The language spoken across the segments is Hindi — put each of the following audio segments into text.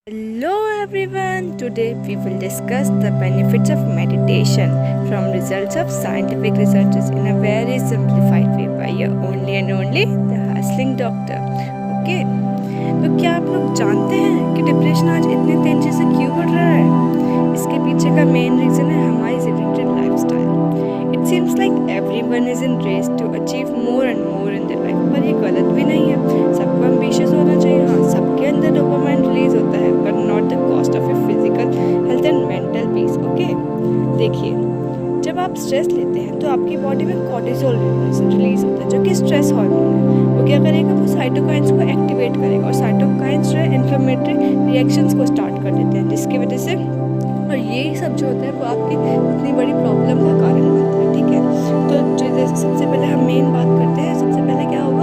Hello everyone, today we will discuss the benefits of meditation from results of scientific researches in a very simplified way by your only and only the hustling doctor. Okay? तो क्या आप लोग जानते हैं कि डिप्रेशन आज इतने तेजी से क्यों बढ़ रहा है? इसके पीछे का मेन रीज़न है हमारी sedentary lifestyle. It seems like everyone is in race to achieve more and more in their life, पर ये गलत भी नहीं है. सबको ambitious होना चाहिए. हाँ, सबके अंदर डोपामाइन रिलीज होता है, but not the cost of your physical health and mental peace. Okay? देखिए, जब आप स्ट्रेस लेते हैं तो आपकी बॉडी में कॉर्टिसोल रिलीज होता है जो कि स्ट्रेस हार्मोन है. वो क्या करेगा, वो साइटोकाइंस को एक्टिवेट करेगा और साइटोकाइंस जो है इन्फ्लेमेटरी रिएक्शंस को स्टार्ट कर देते हैं, जिसकी वजह से और यही सब जो होता है वो आपकी इतनी बड़ी प्रॉब्लम का कारण बनता है. ठीक है, तो जैसे सबसे पहले हम मेन बात करते हैं. सबसे पहले क्या होगा,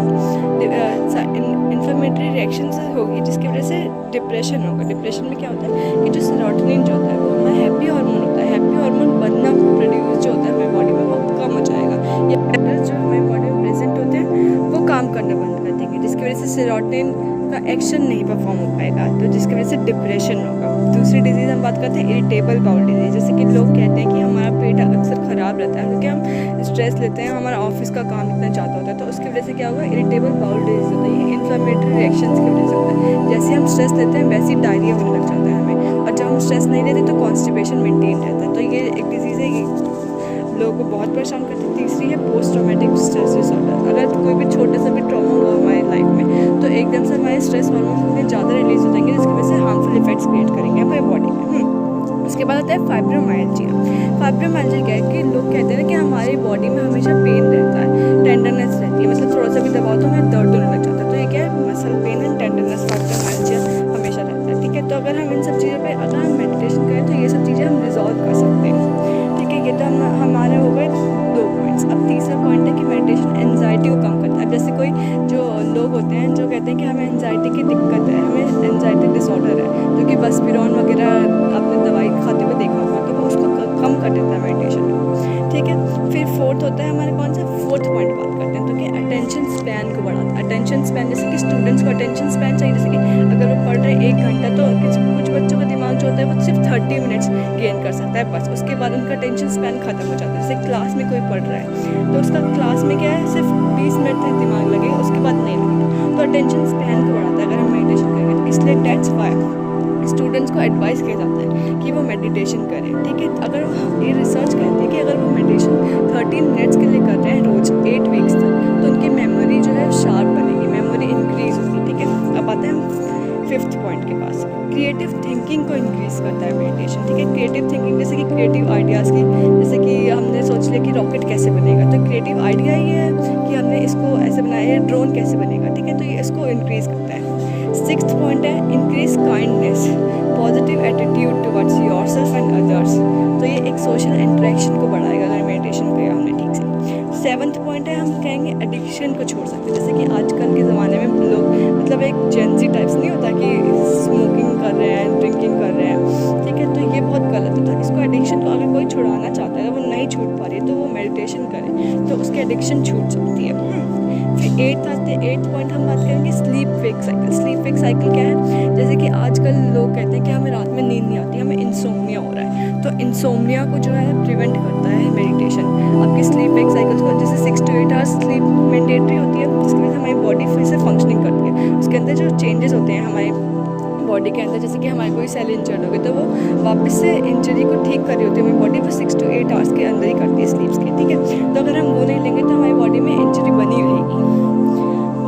इन्फ्लेमेटरी रिएक्शन होगी जिसकी वजह से डिप्रेशन होगा. डिप्रेशन में क्या होता है कि जो सेरोटोनिन जो होता है वो हमारा हैप्पी हार्मोन होता है. हैप्पी हार्मोन बनना प्रोड्यूस जो होता है हमारी बॉडी में वो कम हो जाएगा. ये जो हमारी बॉडी में प्रेजेंट होते हैं वो काम करना बंद कर देंगे, जिसकी वजह से सेरोटोनिन का एक्शन नहीं परफॉर्म हो पाएगा, तो जिसकी वजह से डिप्रेशन होगा. दूसरी डिजीज़ हम बात करते हैं इरिटेबल बाउल डिजीज़. जैसे कि लोग कहते हैं कि हमारा पेट अक्सर ख़राब रहता है क्योंकि हम स्ट्रेस लेते हैं, हमारा ऑफिस का काम इतना ज़्यादा होता है, तो उसकी वजह से क्या होगा, इरिटेबल बाउल डिजीज़ होता है. ये इन्फ्लेमेटरी रिएक्शंस की वजह से होता है. जैसे हम स्ट्रेस लेते हैं वैसे ही डायरिया होने लग जाता है हमें, और जब हम स्ट्रेस नहीं लेते तो कॉन्स्टिपेशन मेंटेन रहता है. तो ये एक डिजीज़ है, ये लोगों को बहुत परेशान करती है. तीसरी है पोस्ट ट्रॉमेटिक स्ट्रेस डिसऑर्डर. अगर कोई भी छोटा सा भी ट्रॉमा हुआ हमारी लाइफ में तो एकदम से हमारे स्ट्रेस हार्मोन इतने ज़्यादा रिलीज हो जाएंगे जिसकी वजह से हार्मफुल इफेक्ट्स क्रिएट करेंगे हमारी बॉडी में. उसके बाद आता है फाइब्रोमाइल्जिया. फाइब्रोमाइल्जिया क्या है कि लोग कहते हैं ना कि हमारी बॉडी में हमेशा पेन रहता है, टेंडरनेस रहती है, मतलब थोड़ा सा भी दबाव तो हमें दर्द होने लग जाता है. तो ये क्या है, muscle pain and tenderness, fibromyalgia हमेशा रहता है. ठीक है, तो अगर हम इन सब चीज़ों पे अगर हम मेडिटेशन करें तो ये सब चीज़ें हम रिजॉल्व कर सकते हैं. ठीक है, ये तो हमारे हो गए 2 पॉइंट्स. अब तीसरा पॉइंट है कि मेडिटेशन एंजाइटी को कम करता है. जैसे कोई जो लोग होते हैं जो कहते हैं कि हमें एंजाइटी की दिक्कत है, हमें एंजाइटी डिसऑर्डर है, जो कि बसपिरोन वगैरह आपने दवाई खाते हुए देखा होगा, तो वो उसको कम कर देता है मेडिटेशन को. ठीक है, फिर फोर्थ होता है हमारे कौन सा, फोर्थ पॉइंट बात करते हैं तो कि अटेंशन स्पैन को बढ़ाता है. अटेंशन स्पैन जैसे कि स्टूडेंट्स को अटेंशन स्पैन चाहिए, जैसे कि अगर वो पढ़ रहे हैं 1 घंटा तो कुछ बच्चों का दिमाग जो होता है वो सिर्फ 30 मिनट्स गेन कर सकता है बस. उसके बाद उनका अटेंशन स्पैन खत्म हो जाता है. जैसे क्लास में कोई पढ़ रहा है तो उसका क्लास में क्या है, सिर्फ 20 मिनट तक दिमाग लगेगा, उसके बाद नहीं लगेगा. तो अटेंशन स्पैन को बढ़ाता है अगर हम मेडिटेशन करेंगे. तो इसलिए डेट्स वाई स्टूडेंट्स को एडवाइस किया जाता है कि वो मेडिटेशन करें. ठीक है, अगर ये रिसर्च कहते हैं कि अगर वो मेडिटेशन 13 मिनट्स के लिए कर रहे हैं रोज़ 8 वीक्स तक तो उनकी मेमोरी जो है शार्प बनेगी, मेमोरी इंक्रीज होगी. ठीक है, अब आते हैं हम 5th पॉइंट के पास. क्रिएटिव थिंकिंग को इंक्रीज़ करता है मेडिटेशन. ठीक है, क्रिएटिव थिंकिंग जैसे कि क्रिएटिव आइडियाज़ की, जैसे कि हमने सोच लिया कि रॉकेट कैसे बनेगा, तो क्रिएटिव आइडिया ये है कि हमने इसको ऐसे बनाया है, ड्रोन कैसे बनेगा. ठीक है, तो ये इसको इंक्रीज़ करता है. 6th पॉइंट है increase kindness, positive attitude towards yourself and others. तो ये एक सोशल इंटरेक्शन को बढ़ाएगा अगर मेडिटेशन किया हमने ठीक से. 7th पॉइंट है हम कहेंगे एडिक्शन को छोड़ सकते हैं. जैसे कि आजकल के ज़माने में लोग मतलब एक जेंजी टाइप्स नहीं होता कि स्मोकिंग कर रहे हैं, ड्रिंकिंग कर रहे हैं. ठीक है, तो ये बहुत गलत होता है. इसको एडिक्शन को अगर कोई छुड़ाना चाहता है, वो नहीं छूट पा रही है, तो वो मेडिटेशन करे तो उसकी एडिक्शन छूट सकती है. फिर 8th पॉइंट हम बात करेंगे sleep wake cycle. Sleep wake cycle क्या है, जैसे कि आजकल लोग कहते हैं कि हमें रात में नींद नहीं आती, हमें इंसोम्निया हो रहा है. तो इंसोम्निया को जो है प्रिवेंट करता है मेडिटेशन. आपकी स्लीप वेक साइकिल्स को जैसे 6 to 8 आवर्स स्लीप मैंडेटरी होती है, जिसकी वजह से हमारी बॉडी फिर से फंक्शनिंग करती है. उसके अंदर जो चेंजेस होते हैं हमारे बॉडी के अंदर, जैसे कि हमारे कोई सेल इंजर्ड हो गए तो वो वापस से इंजरी को ठीक कर रही होती है हमारी बॉडी, वो 6 to 8 आवर्स के अंदर ही करती है स्लीप्स की. ठीक है, तो अगर हम वो नहीं लेंगे तो हमारी बॉडी में इंजरी बनी रहेगी.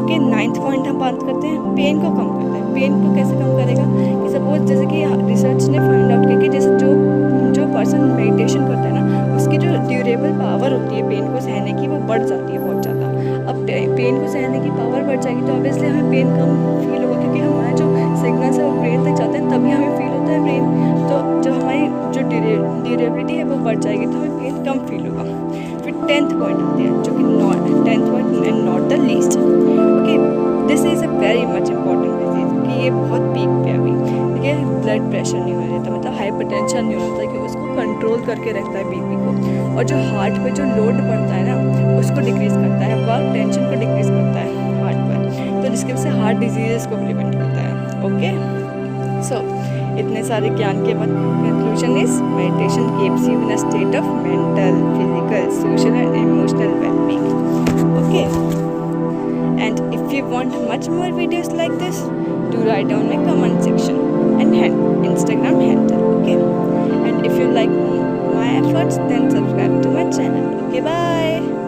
ओके, 9th पॉइंट हम बात करते हैं पेन को कम करता है. पेन को कैसे कम करेगा कि सपोज जैसे कि रिसर्च ने फाइंड आउट किया कि जैसे जो पर्सन मेडिटेशन करता है ना, उसकी जो ड्यूरेबल पावर होती है पेन को सहने की वो बढ़ जाती है बहुत ज़्यादा. अब पेन को सहने की पावर बढ़ जाएगी तो ऑब्वियसली हमें पेन कम फील होगा, क्योंकि हमारा जो सिग्नल्स है वो ब्रेन तक जाते हैं तभी हमें फील होता है पेन. तो जो हमारी जो ड्यूरेबिलिटी है वो बढ़ जाएगी तो हमें पेन कम फील होगा. फिर 10th पॉइंट आते हैं जो कि 10th point and not the least. Okay, this is a very much important disease कि ये बहुत पीक पे अभी. ठीक है, ब्लड प्रेशर नहीं हो रहता, मतलब हाइपरटेंशन नहीं होता, कि उसको कंट्रोल करके रखता है बीपी को. और जो हार्ट पे जो लोड पड़ता है ना उसको डिक्रीज़ करता है, वर्क टेंशन को डिक्रीज़ करता है हार्ट पर, तो जिसकी वजह से हार्ट डिजीज़ को प्रिवेंट करता है. ओके, So, इतने सारे ज्ञान के बाद conclusion is meditation keeps you in a state of mental, physical, social and emotional well-being. Okay. And if you want much more videos like this, do write down my comment section and Instagram handle. Okay. And if you like my efforts, then subscribe to my channel. Okay, bye.